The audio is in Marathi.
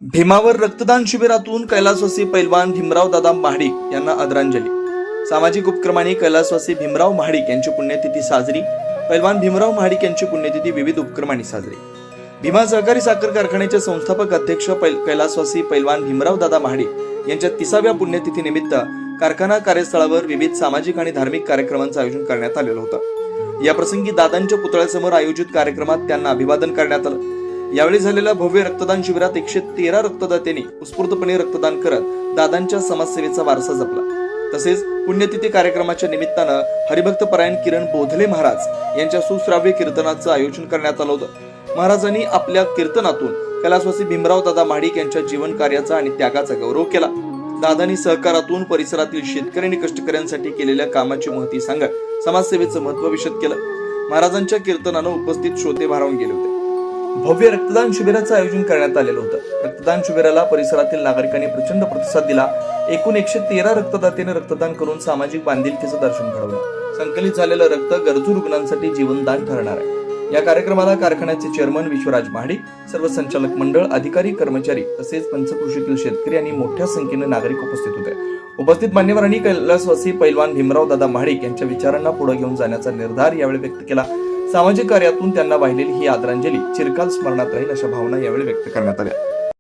भीमावर रक्तदान शिबिरातून कैलासवासी पैलवान भीमराव दादा महाडिक यांना आदरांजली। सामाजिक उपक्रमांनी कैलासवासी भीमराव महाडिक यांची पुण्यतिथी साजरी। पैलवान भीमराव महाडिक यांची पुण्यतिथी विविध उपक्रमांनी साजरी। भीमा सहकारी साखर कारखान्याचे संस्थापक अध्यक्ष कैलासवासी पैलवान भीमराव दादा महाडिक यांच्या 30व्या पुण्यतिथी निमित्त कारखाना कार्यस्थळावर विविध सामाजिक आणि धार्मिक कार्यक्रमांचं आयोजन करण्यात आलेलं होतं। या प्रसंगी दादांच्या पुतळ्यासमोर आयोजित कार्यक्रमात त्यांना अभिवादन करण्यात आलं। यावेळी झालेल्या भव्य रक्तदान शिबिरात 113 रक्तदात्यांनी उत्स्फूर्तपणे रक्तदान करत दादांच्या समाजसेवेचा वारसा जपला। तसेच पुण्यतिथी कार्यक्रमाच्या निमित्तानं हरिभक्त परायण किरण बोधले महाराज यांच्या सुश्राव्य कीर्तनाचं आयोजन करण्यात आलं होतं। महाराजांनी आपल्या कीर्तनातून कैलासवासी भीमराव दादा महाडिक यांच्या जीवन कार्याचा आणि त्यागाचा गौरव केला। दादांनी सहकारातून परिसरातील शेतकरी आणि कष्टकऱ्यांसाठी केलेल्या कामाची महती सांगत समाजसेवेचं महत्त्व विशद केलं। महाराजांच्या कीर्तनानं उपस्थित श्रोते भारावून गेले होते। भव्य रक्तदान शिबिराचं आयोजन करण्यात आलेलं होतं। रक्तदान शिबिराला परिसरातील नागरिकांनी प्रचंड प्रतिसाद दिला। एकूण 113 रक्तदात्यांनी रक्तदान करून सामाजिक बांधिलकीचं दर्शन घडवलं। संकलित झालेलं रक्त गरजू रुग्णांसाठी जीवनदान ठरणार आहे। या कार्यक्रमाला कारखान्याचे चेअरमन विश्वराज महाडिक, सर्व संचालक मंडळ, अधिकारी, कर्मचारी तसेच पंचकृषीतील शेतकरी आणि मोठ्या संख्येने नागरिक उपस्थित होते। उपस्थित मान्यवरांनी कैलासवासी पैलवान भीमराव दादा महाडिक यांच्या विचारांना पुढे घेऊन जाण्याचा निर्धार यावेळी व्यक्त केला। सामाजिक कार्यातून त्यांना वाहिलेली ही आदरांजली चिरकाल स्मरणात राहील अशा भावना यावेळी व्यक्त करण्यात आल्या।